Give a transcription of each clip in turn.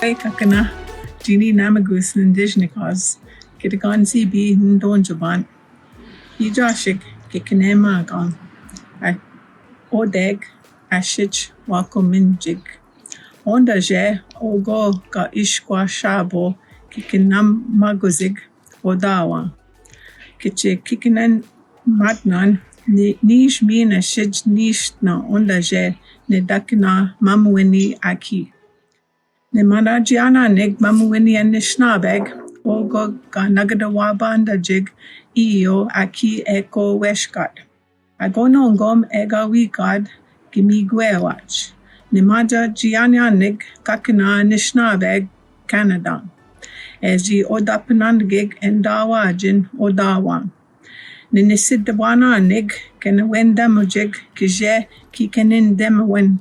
kakana jini namagus nindijnikas kitagan sibi ndonjaban ijashik kikinema gang a odeg ashich wakominjig onda je ogo ka ishkwa shabo kikinam maguzig odawa kiche kikinan matnan nish mina shij nish na onda je ne dakina mamweni aki ne manajiana neg mamweni anishnabeg ogo ga nagadawabanda jig iyo aki eko weshkat agonongom ega wikad gimigwewach ne maja jiana neg kakina nishnabeg Canada Eji odapanandgig endawajin odawa Ninisidwana nig kenwendamujig kije kikenindemawen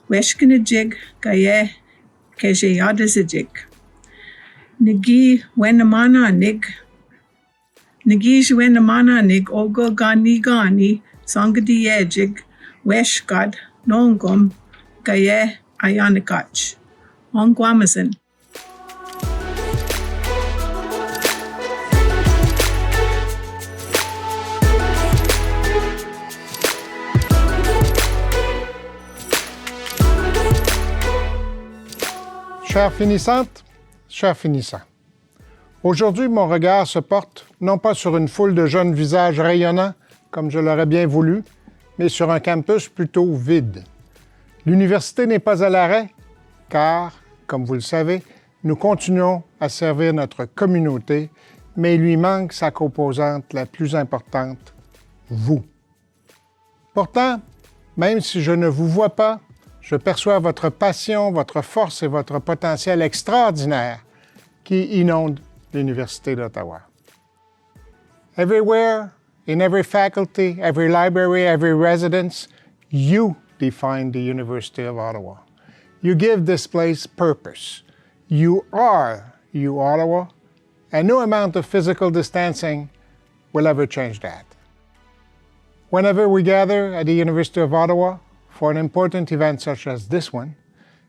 weshkinajig gaye keje yadazijig Nigi wenamana nig ogo gani sangadiyejig weshkad nongum gaye ayanikach Ongwamazin Chères finissantes, chers finissants, aujourd'hui mon regard se porte non pas sur une foule de jeunes visages rayonnants, comme je l'aurais bien voulu, mais sur un campus plutôt vide. L'université n'est pas à l'arrêt, car, comme vous le savez, nous continuons à servir notre communauté, mais il lui manque sa composante la plus importante, vous. Pourtant, même si je ne vous vois pas, je perçois votre passion, votre force et votre potentiel extraordinaire qui inonde l'Université d'Ottawa. Everywhere, in every faculty, every library, every residence, you define the University of Ottawa. You give this place purpose. You are uOttawa, and no amount of physical distancing will ever change that. Whenever we gather at the University of Ottawa, for an important event such as this one,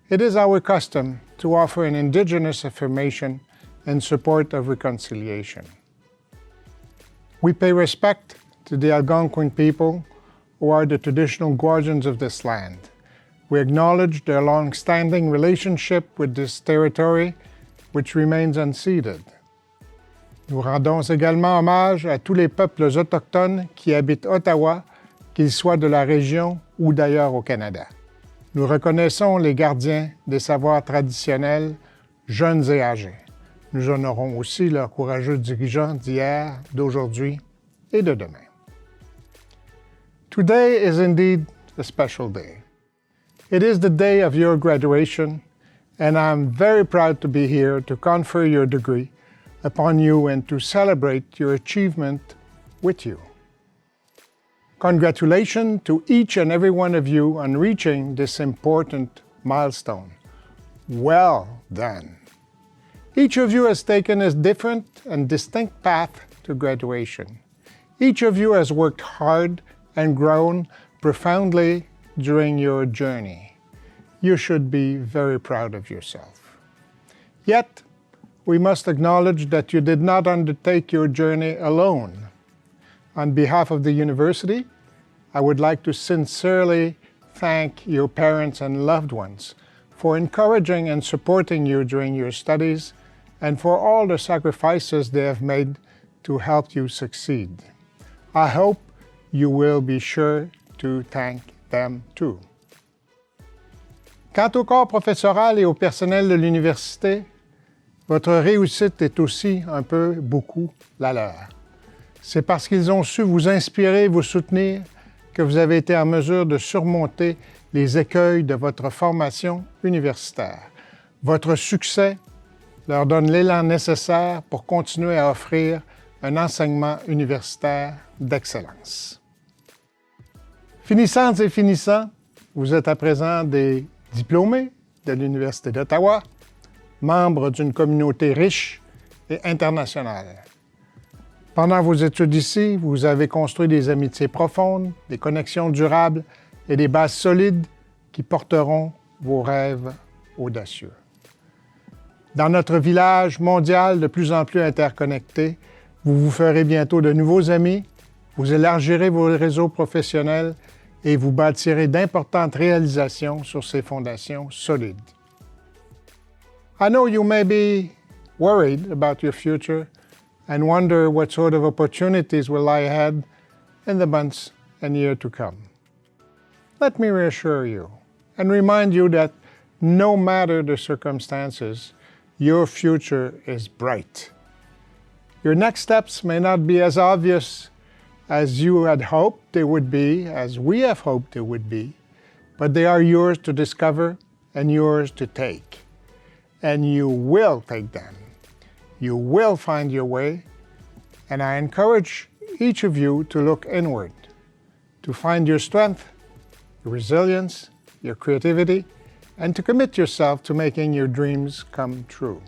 it is our custom to offer an Indigenous affirmation in support of reconciliation. We pay respect to the Algonquin people who are the traditional guardians of this land. We acknowledge their long-standing relationship with this territory, which remains unceded. Nous rendons également hommage à tous les peuples autochtones qui habitent Ottawa, qu'ils soient de la région ou d'ailleurs au Canada. Nous reconnaissons les gardiens des savoirs traditionnels, jeunes et âgés. Nous honorons aussi leurs courageux dirigeants d'hier, d'aujourd'hui et de demain. Today is indeed a special day. It is the day of your graduation, and I'm very proud to be here to confer your degree upon you and to celebrate your achievement with you. Congratulations to each and every one of you on reaching this important milestone. Well done. Each of you has taken a different and distinct path to graduation. Each of you has worked hard and grown profoundly during your journey. You should be very proud of yourself. Yet, we must acknowledge that you did not undertake your journey alone. On behalf of the university, I would like to sincerely thank your parents and loved ones for encouraging and supporting you during your studies and for all the sacrifices they have made to help you succeed. I hope you will be sure to thank them too. Quant au corps professoral et au personnel de l'université, votre réussite est aussi un peu beaucoup la leur. C'est parce qu'ils ont su vous inspirer, vous soutenir, que vous avez été en mesure de surmonter les écueils de votre formation universitaire. Votre succès leur donne l'élan nécessaire pour continuer à offrir un enseignement universitaire d'excellence. Finissantes et finissants, vous êtes à présent des diplômés de l'Université d'Ottawa, membres d'une communauté riche et internationale. Pendant vos études ici, vous avez construit des amitiés profondes, des connexions durables et des bases solides qui porteront vos rêves audacieux. Dans notre village mondial de plus en plus interconnecté, vous vous ferez bientôt de nouveaux amis, vous élargirez vos réseaux professionnels et vous bâtirez d'importantes réalisations sur ces fondations solides. I know you may be worried about your future and wonder what sort of opportunities will lie ahead in the months and years to come. Let me reassure you and remind you that no matter the circumstances, your future is bright. Your next steps may not be as obvious as you had hoped they would be, as we have hoped they would be, but they are yours to discover and yours to take. And you will take them. You will find your way, and I encourage each of you to look inward, to find your strength, your resilience, your creativity, and to commit yourself to making your dreams come true.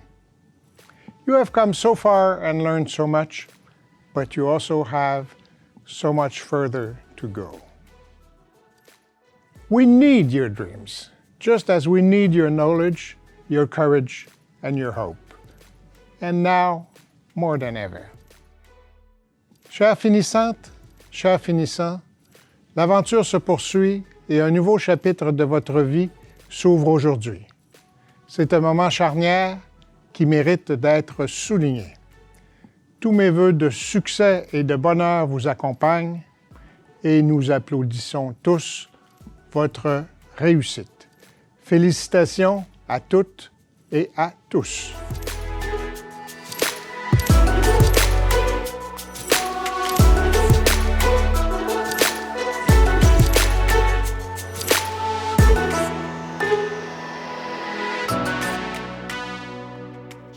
You have come so far and learned so much, but you also have so much further to go. We need your dreams, just as we need your knowledge, your courage, and your hope. And now, more than ever. Chères finissantes, chers finissants, l'aventure se poursuit et un nouveau chapitre de votre vie s'ouvre aujourd'hui. C'est un moment charnière qui mérite d'être souligné. Tous mes vœux de succès et de bonheur vous accompagnent et nous applaudissons tous votre réussite. Félicitations à toutes et à tous.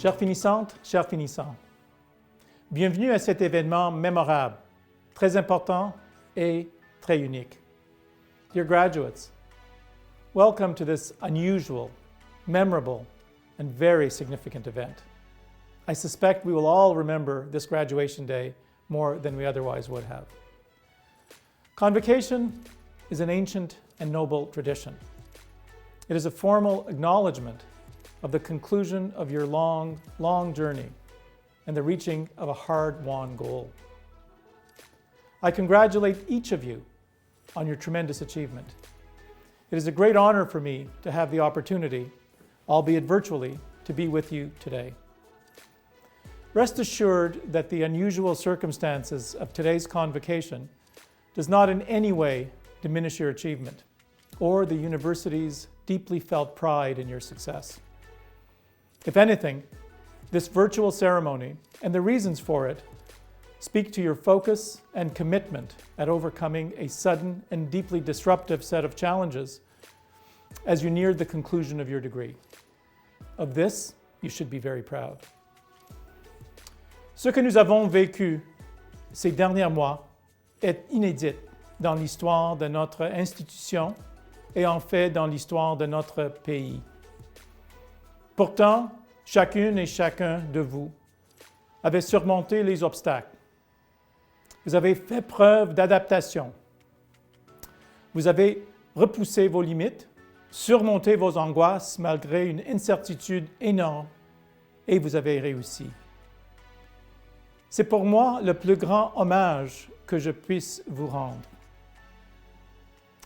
Chères finissantes, chers finissants, bienvenue à cet événement mémorable, très important et très unique. Dear graduates, welcome to this unusual, memorable, and very significant event. I suspect we will all remember this graduation day more than we otherwise would have. Convocation is an ancient and noble tradition. It is a formal acknowledgement of the conclusion of your long, long journey and the reaching of a hard-won goal. I congratulate each of you on your tremendous achievement. It is a great honor for me to have the opportunity, albeit virtually, to be with you today. Rest assured that the unusual circumstances of today's convocation does not in any way diminish your achievement or the university's deeply felt pride in your success. If anything, this virtual ceremony and the reasons for it speak to your focus and commitment at overcoming a sudden and deeply disruptive set of challenges as you neared the conclusion of your degree. Of this, you should be very proud. Ce que nous avons vécu ces derniers mois est inédit dans l'histoire de notre institution et en fait dans l'histoire de notre pays. Pourtant, chacune et chacun de vous avez surmonté les obstacles. Vous avez fait preuve d'adaptation. Vous avez repoussé vos limites, surmonté vos angoisses malgré une incertitude énorme et vous avez réussi. C'est pour moi le plus grand hommage que je puisse vous rendre.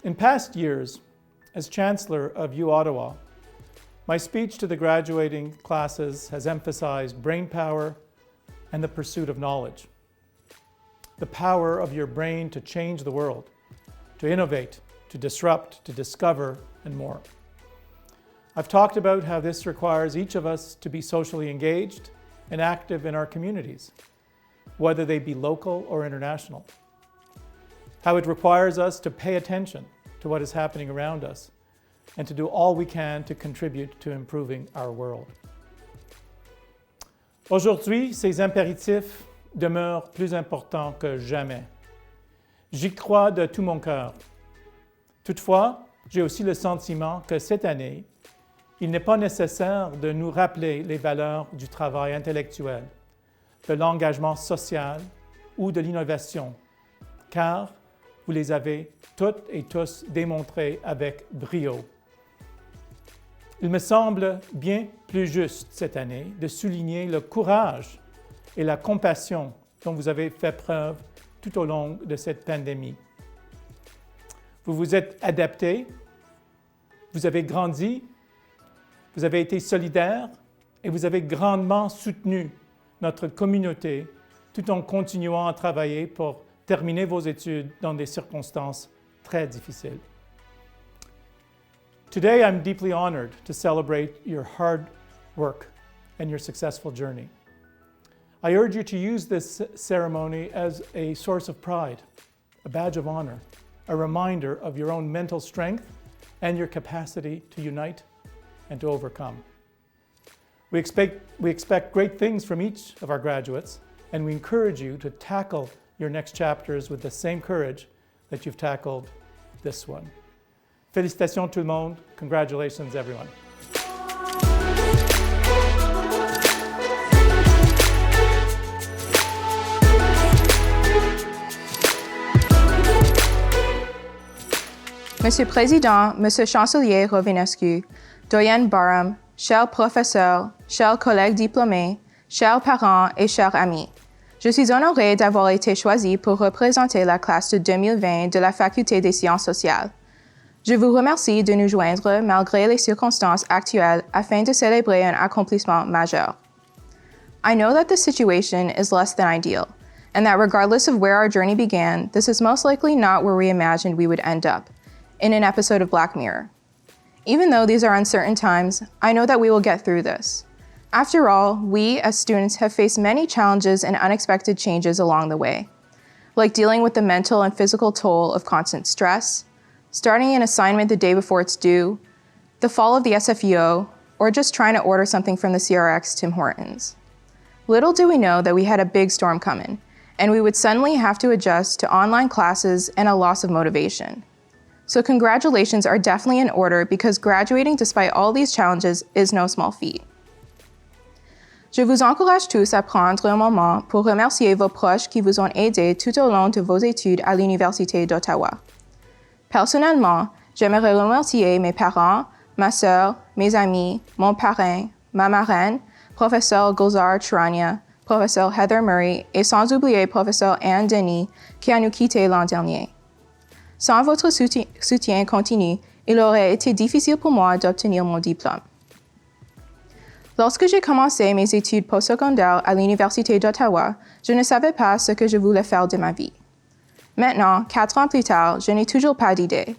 In past years, as Chancellor of uOttawa, my speech to the graduating classes has emphasized brain power and the pursuit of knowledge. The power of your brain to change the world, to innovate, to disrupt, to discover, and more. I've talked about how this requires each of us to be socially engaged and active in our communities, whether they be local or international. How it requires us to pay attention to what is happening around us and to do all we can to contribute to improving our world. Aujourd'hui, ces impératifs demeurent plus importants que jamais. J'y crois de tout mon cœur. Toutefois, j'ai aussi le sentiment que cette année, il n'est pas nécessaire de nous rappeler les valeurs du travail intellectuel, de l'engagement social ou de l'innovation, car vous les avez toutes et tous démontrés avec brio. Il me semble bien plus juste cette année de souligner le courage et la compassion dont vous avez fait preuve tout au long de cette pandémie. Vous vous êtes adaptés, vous avez grandi, vous avez été solidaires et vous avez grandement soutenu notre communauté tout en continuant à travailler pour terminer vos études dans des circonstances très difficiles. Today, I'm deeply honored to celebrate your hard work and your successful journey. I urge you to use this ceremony as a source of pride, a badge of honor, a reminder of your own mental strength and your capacity to unite and to overcome. We expect great things from each of our graduates, and we encourage you to tackle your next chapters with the same courage that you've tackled this one. Félicitations tout le monde. Congratulations, everyone. Monsieur le Président, Monsieur le Chancelier Rovinescu, doyen Barham, chers professeurs, chers collègues diplômés, chers parents et chers amis, je suis honorée d'avoir été choisi pour représenter la classe de 2020 de la Faculté des sciences sociales. Je vous remercie de nous joindre malgré les circonstances actuelles afin de célébrer un accomplissement majeur. I know that the situation is less than ideal, and that regardless of where our journey began, this is most likely not where we imagined we would end up, in an episode of Black Mirror. Even though these are uncertain times, I know that we will get through this. After all, we, as students, have faced many challenges and unexpected changes along the way, like dealing with the mental and physical toll of constant stress, starting an assignment the day before it's due, the fall of the SFUO, or just trying to order something from the CRX Tim Hortons. Little do we know that we had a big storm coming, and we would suddenly have to adjust to online classes and a loss of motivation. So congratulations are definitely in order because graduating despite all these challenges is no small feat. Je vous encourage tous à prendre un moment pour remercier vos proches qui vous ont aidés tout au long de vos études à l'Université d'Ottawa. Personnellement, j'aimerais remercier mes parents, ma sœur, mes amis, mon parrain, ma marraine, professeur Gulzar Charania, professeur Heather Murray et sans oublier professeur Anne Denis qui a nous quittés l'an dernier. Sans votre soutien continu, il aurait été difficile pour moi d'obtenir mon diplôme. Lorsque j'ai commencé mes études postsecondaires à l'Université d'Ottawa, je ne savais pas ce que je voulais faire de ma vie. Maintenant, 4 ans plus tard, je n'ai toujours pas d'idée.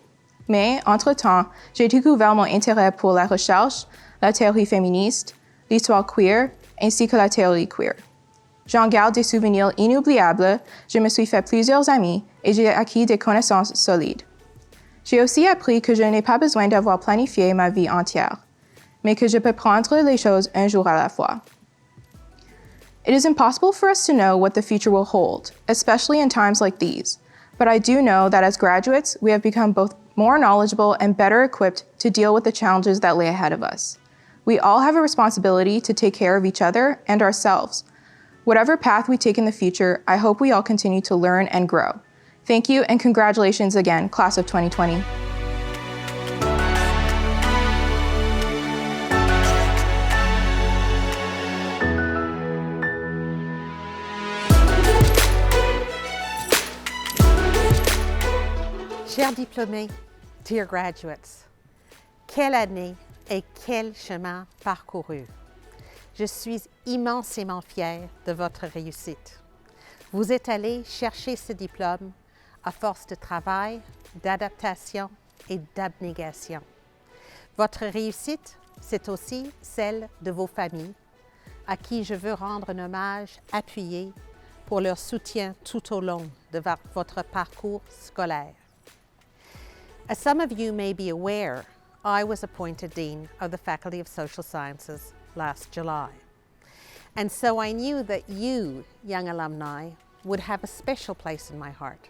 Mais, entre-temps, j'ai découvert mon intérêt pour la recherche, la théorie féministe, l'histoire queer, ainsi que la théorie queer. J'en garde des souvenirs inoubliables, je me suis fait plusieurs amis et j'ai acquis des connaissances solides. J'ai aussi appris que je n'ai pas besoin d'avoir planifié ma vie entière, mais que je peux prendre les choses un jour à la fois. It is impossible for us to know what the future will hold, especially in times like these. But I do know that as graduates, we have become both more knowledgeable and better equipped to deal with the challenges that lay ahead of us. We all have a responsibility to take care of each other and ourselves. Whatever path we take in the future, I hope we all continue to learn and grow. Thank you and congratulations again, Class of 2020. Chers diplômés, dear graduates, quelle année et quel chemin parcouru. Je suis immensément fière de votre réussite. Vous êtes allés chercher ce diplôme à force de travail, d'adaptation et d'abnégation. Votre réussite, c'est aussi celle de vos familles, à qui je veux rendre un hommage appuyé pour leur soutien tout au long de votre parcours scolaire. As some of you may be aware, I was appointed Dean of the Faculty of Social Sciences last July. And so I knew that you, young alumni, would have a special place in my heart,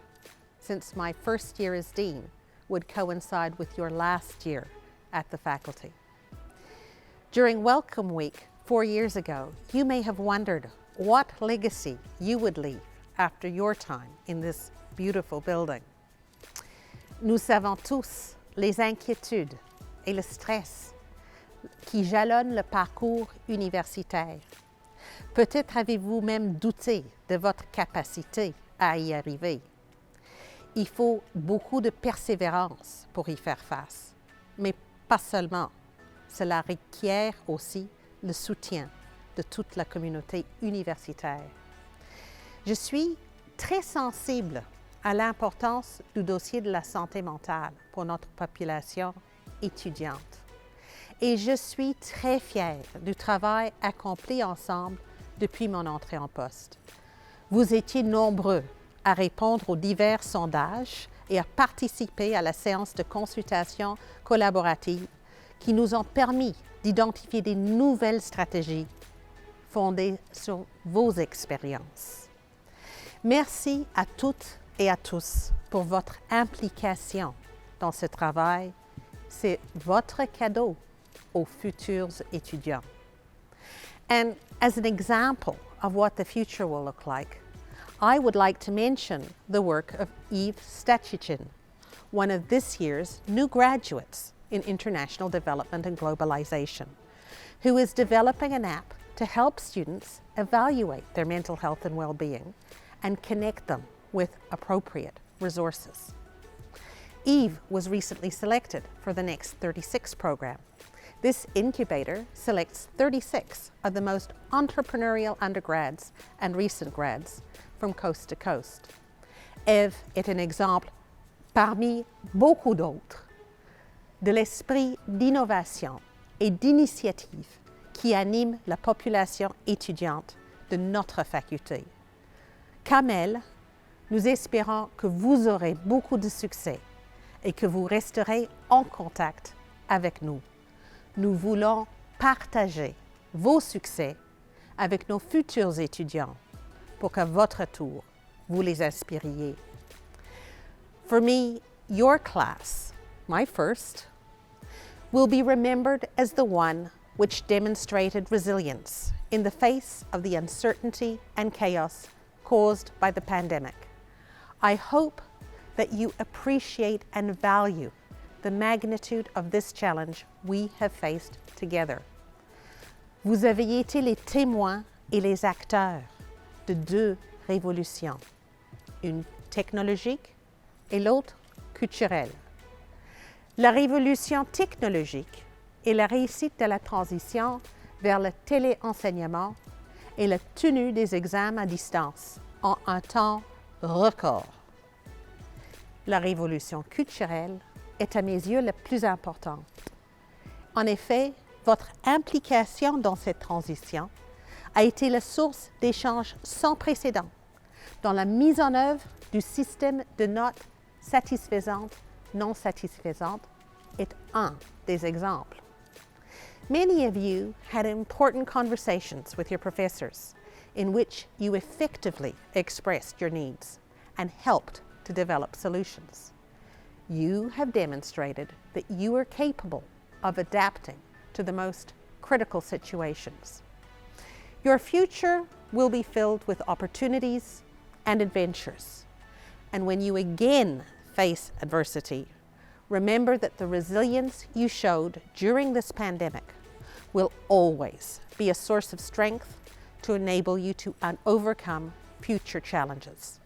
since my first year as Dean would coincide with your last year at the faculty. During Welcome Week 4 years ago, you may have wondered what legacy you would leave after your time in this beautiful building. Nous savons tous les inquiétudes et le stress qui jalonnent le parcours universitaire. Peut-être avez-vous même douté de votre capacité à y arriver. Il faut beaucoup de persévérance pour y faire face, mais pas seulement. Cela requiert aussi le soutien de toute la communauté universitaire. Je suis très sensible à l'importance du dossier de la santé mentale pour notre population étudiante. Et je suis très fière du travail accompli ensemble depuis mon entrée en poste. Vous étiez nombreux à répondre aux divers sondages et à participer à la séance de consultation collaborative qui nous ont permis d'identifier des nouvelles stratégies fondées sur vos expériences. Merci à toutes et à tous pour votre implication dans ce travail. C'est votre cadeau aux futurs étudiants. And as an example of what the future will look like, I would like to mention the work of Yves Stachichin, one of this year's new graduates in International Development and Globalization, who is developing an app to help students evaluate their mental health and well-being and connect them with appropriate resources. Yves was recently selected for the Next 36 program. This incubator selects 36 of the most entrepreneurial undergrads and recent grads from coast to coast. Eve est un exemple parmi beaucoup d'autres de l'esprit d'innovation et d'initiative qui anime la population étudiante de notre faculté. Comme elle, nous espérons que vous aurez beaucoup de succès et que vous resterez en contact avec nous. Nous voulons partager vos succès avec nos futurs étudiants pour qu'à votre tour, vous les inspiriez. For me, your class, my first, will be remembered as the one which demonstrated resilience in the face of the uncertainty and chaos caused by the pandemic. I hope that you appreciate and value the magnitude of this challenge we have faced together. Vous avez été les témoins et les acteurs de deux révolutions, une technologique et l'autre culturelle. La révolution technologique est la réussite de la transition vers le téléenseignement et la tenue des examens à distance en un temps record. La révolution culturelle est à mes yeux la plus importante. En effet, votre implication dans cette transition a été la source d'échanges sans précédent dans la mise en œuvre du système de notes satisfaisantes, non satisfaisantes est un des exemples. Many of you had important conversations with your professors in which you effectively expressed your needs and helped to develop solutions. You have demonstrated that you are capable of adapting to the most critical situations. Your future will be filled with opportunities and adventures. And when you again face adversity, remember that the resilience you showed during this pandemic will always be a source of strength to enable you to overcome future challenges.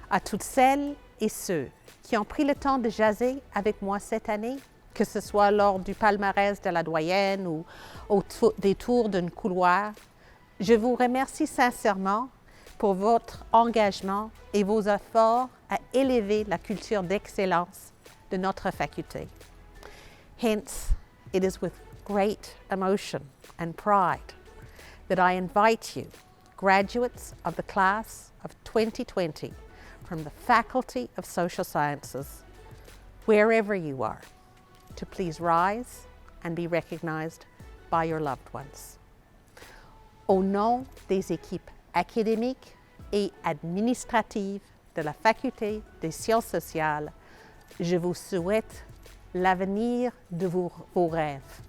À toutes celles et ceux qui ont pris le temps de jaser avec moi cette année, que ce soit lors du palmarès de la doyenne ou au détour d'un couloir, je vous remercie sincèrement pour votre engagement et vos efforts à élever la culture d'excellence de notre faculté. Hence, it is with great emotion and pride that I invite you, graduates of the class of 2020 from the Faculty of Social Sciences, wherever you are, to please rise and be recognized by your loved ones. Au nom des équipes académiques et administratives de la Faculté des sciences sociales, je vous souhaite l'avenir de vos rêves.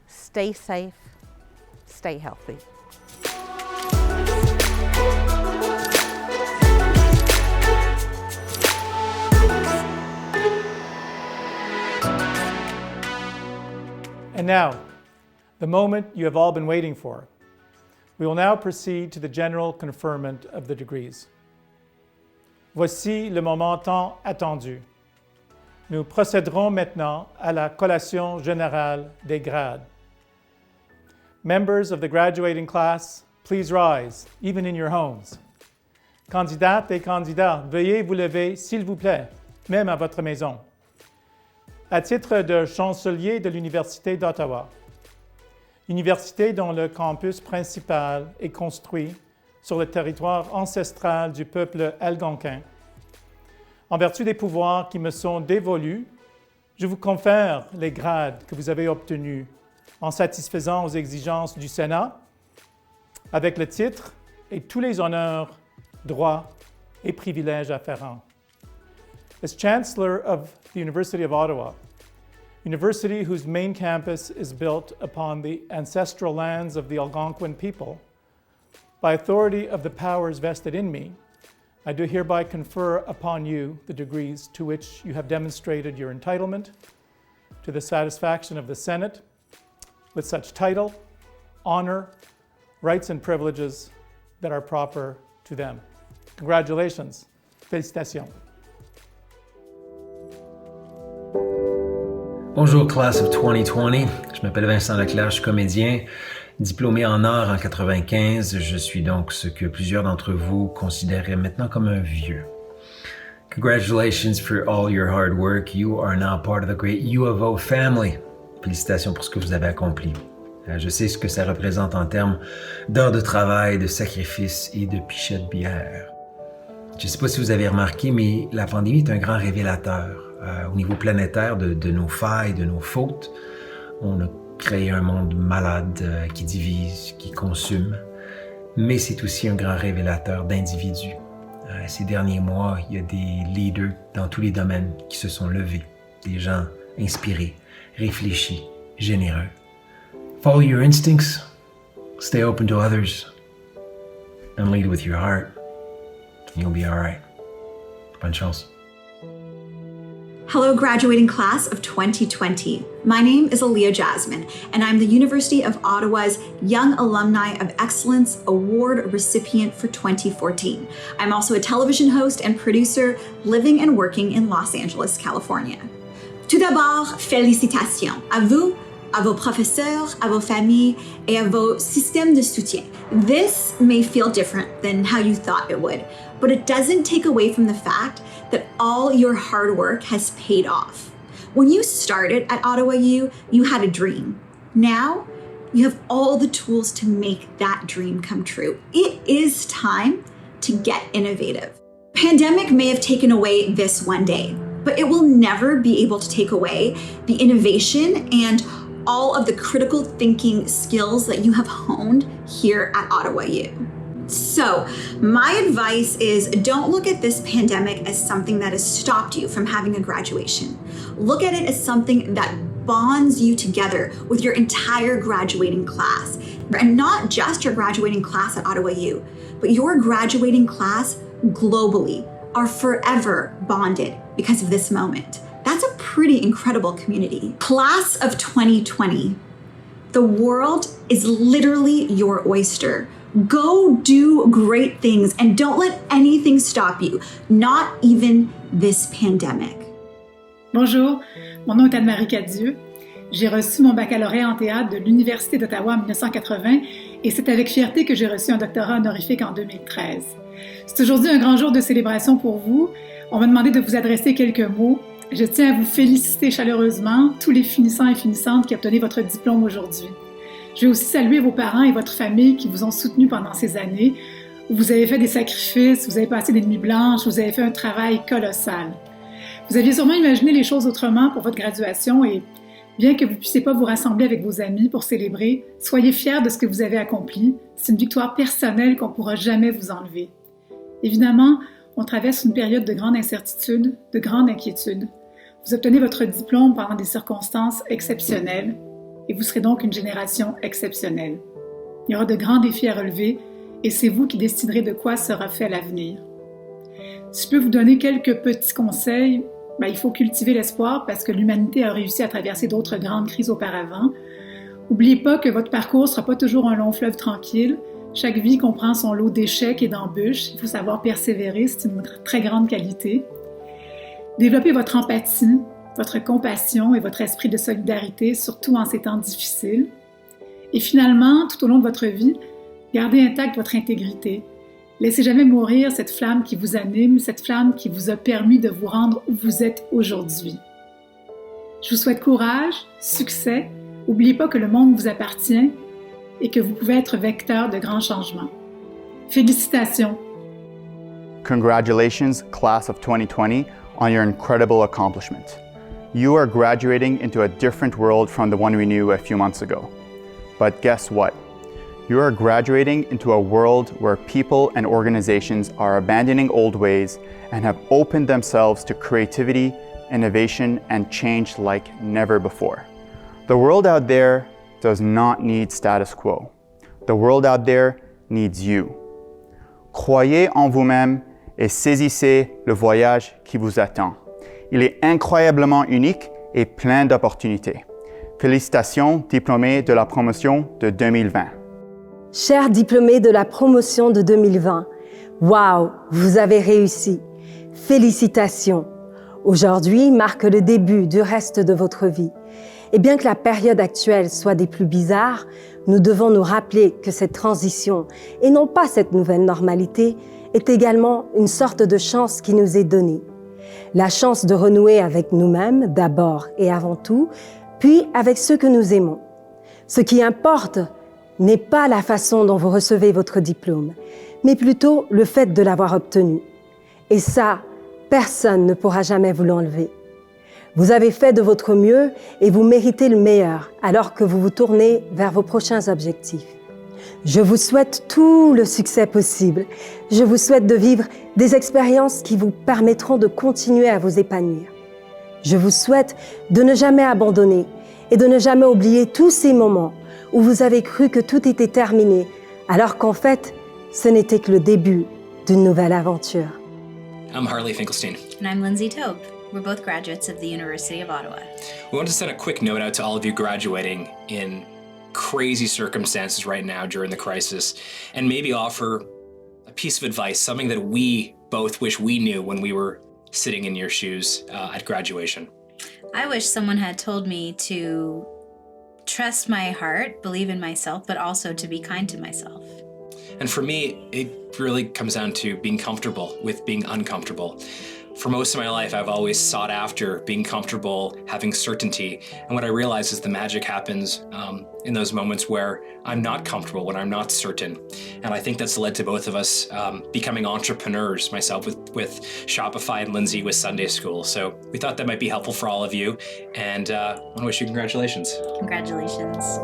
Stay safe, stay healthy. And now, the moment you have all been waiting for. We will now proceed to the general conferment of the degrees. Voici le moment tant attendu. Nous procéderons maintenant à la collation générale des grades. Members of the graduating class, please rise, even in your homes. Candidates et candidats, veuillez vous lever, s'il vous plaît, même à votre maison. À titre de chancelier de l'Université d'Ottawa, université dont le campus principal est construit sur le territoire ancestral du peuple algonquin, en vertu des pouvoirs qui me sont dévolus, je vous confère les grades que vous avez obtenus en satisfaisant aux exigences du Sénat, avec le titre et tous les honneurs, droits et privilèges afférents. As Chancellor of the University of Ottawa, university whose main campus is built upon the ancestral lands of the Algonquin people, by authority of the powers vested in me, I do hereby confer upon you the degrees to which you have demonstrated your entitlement to the satisfaction of the Senate with such title, honor, rights and privileges that are proper to them. Congratulations. Félicitations. Bonjour, class of 2020. Je m'appelle Vincent Leclerc, je suis comédien, diplômé en art en 95. Je suis donc ce que plusieurs d'entre vous considéraient maintenant comme un vieux. Congratulations for all your hard work. You are now part of the great uOttawa family. Félicitations pour ce que vous avez accompli. Je sais ce que ça représente en termes d'heures de travail, de sacrifices et de pichets de bière. Je ne sais pas si vous avez remarqué, mais la pandémie est un grand révélateur. Au niveau planétaire de nos failles, de nos fautes. On a créé un monde malade qui divise, qui consume, mais c'est aussi un grand révélateur d'individus. Ces derniers mois, il y a des leaders dans tous les domaines qui se sont levés, des gens inspirés, réfléchis, généreux. Follow your instincts, stay open to others, and lead with your heart. You'll be all right. Bonne chance. Hello, graduating class of 2020. My name is Aliya-Jasmine, and I'm the University of Ottawa's Young Alumni of Excellence Award recipient for 2014. I'm also a television host and producer living and working in Los Angeles, California. Tout d'abord, félicitations à vous, à vos professeurs, à vos familles, et à vos systèmes de soutien. This may feel different than how you thought it would, but it doesn't take away from the fact that all your hard work has paid off. When you started at Ottawa U, you had a dream. Now, you have all the tools to make that dream come true. It is time to get innovative. Pandemic may have taken away this one day, but it will never be able to take away the innovation and all of the critical thinking skills that you have honed here at Ottawa U. So my advice is don't look at this pandemic as something that has stopped you from having a graduation. Look at it as something that bonds you together with your entire graduating class. And not just your graduating class at Ottawa U, but your graduating class globally are forever bonded because of this moment. That's a pretty incredible community. Class of 2020. The world is literally your oyster. Go do great things and don't let anything stop you, not even this pandemic. Bonjour, mon nom est Anne-Marie Cadieux. J'ai reçu mon baccalauréat en théâtre de l'Université d'Ottawa en 1980 et c'est avec fierté que j'ai reçu un doctorat honorifique en 2013. C'est aujourd'hui un grand jour de célébration pour vous. On m'a demandé de vous adresser quelques mots. Je tiens à vous féliciter chaleureusement, tous les finissants et finissantes qui obtenaient votre diplôme aujourd'hui. Je veux aussi saluer vos parents et votre famille qui vous ont soutenu pendant ces années, où vous avez fait des sacrifices, vous avez passé des nuits blanches, vous avez fait un travail colossal. Vous aviez sûrement imaginé les choses autrement pour votre graduation et bien que vous ne puissiez pas vous rassembler avec vos amis pour célébrer, soyez fiers de ce que vous avez accompli. C'est une victoire personnelle qu'on ne pourra jamais vous enlever. Évidemment, on traverse une période de grande incertitude, de grande inquiétude. Vous obtenez votre diplôme pendant des circonstances exceptionnelles et vous serez donc une génération exceptionnelle. Il y aura de grands défis à relever et c'est vous qui déciderez de quoi sera fait l'avenir. Si je peux vous donner quelques petits conseils, il faut cultiver l'espoir parce que l'humanité a réussi à traverser d'autres grandes crises auparavant. N'oubliez pas que votre parcours ne sera pas toujours un long fleuve tranquille. Chaque vie comprend son lot d'échecs et d'embûches. Il faut savoir persévérer, c'est une très grande qualité. Développez votre empathie, votre compassion et votre esprit de solidarité, surtout en ces temps difficiles. Et finalement, tout au long de votre vie, gardez intacte votre intégrité. Laissez jamais mourir cette flamme qui vous anime, cette flamme qui vous a permis de vous rendre où vous êtes aujourd'hui. Je vous souhaite courage, succès. N'oubliez pas que le monde vous appartient et que vous pouvez être vecteur de grands changements. Félicitations! Congratulations, class of 2020, on your incredible accomplishment. You are graduating into a different world from the one we knew a few months ago. But guess what? You are graduating into a world where people and organizations are abandoning old ways and have opened themselves to creativity, innovation, and change like never before. The world out there does not need status quo. The world out there needs you. Croyez en vous-même et saisissez le voyage qui vous attend. Il est incroyablement unique et plein d'opportunités. Félicitations, diplômés de la promotion de 2020. Chers diplômés de la promotion de 2020, waouh, vous avez réussi. Félicitations. Aujourd'hui marque le début du reste de votre vie. Et bien que la période actuelle soit des plus bizarres, nous devons nous rappeler que cette transition, et non pas cette nouvelle normalité, est également une sorte de chance qui nous est donnée. La chance de renouer avec nous-mêmes d'abord et avant tout, puis avec ceux que nous aimons. Ce qui importe n'est pas la façon dont vous recevez votre diplôme, mais plutôt le fait de l'avoir obtenu. Et ça, personne ne pourra jamais vous l'enlever. Vous avez fait de votre mieux et vous méritez le meilleur alors que vous vous tournez vers vos prochains objectifs. Je vous souhaite tout le succès possible. Je vous souhaite de vivre des expériences qui vous permettront de continuer à vous épanouir. Je vous souhaite de ne jamais abandonner et de ne jamais oublier tous ces moments où vous avez cru que tout était terminé, alors qu'en fait, ce n'était que le début d'une nouvelle aventure. I'm Harley Finkelstein. And I'm Lindsay Taube. We're both graduates of the University of Ottawa. We want to send a quick note out to all of you graduating in crazy circumstances right now during the crisis, and maybe offer a piece of advice, something that we both wish we knew when we were sitting in your shoes at graduation. I wish someone had told me to trust my heart, believe in myself, but also to be kind to myself. And for me, it really comes down to being comfortable with being uncomfortable. For most of my life, I've always sought after being comfortable, having certainty. And what I realize is the magic happens in those moments where I'm not comfortable, when I'm not certain. And I think that's led to both of us becoming entrepreneurs, myself with Shopify and Lindsay with Sunday School. So we thought that might be helpful for all of you. And I want to wish you congratulations. Congratulations.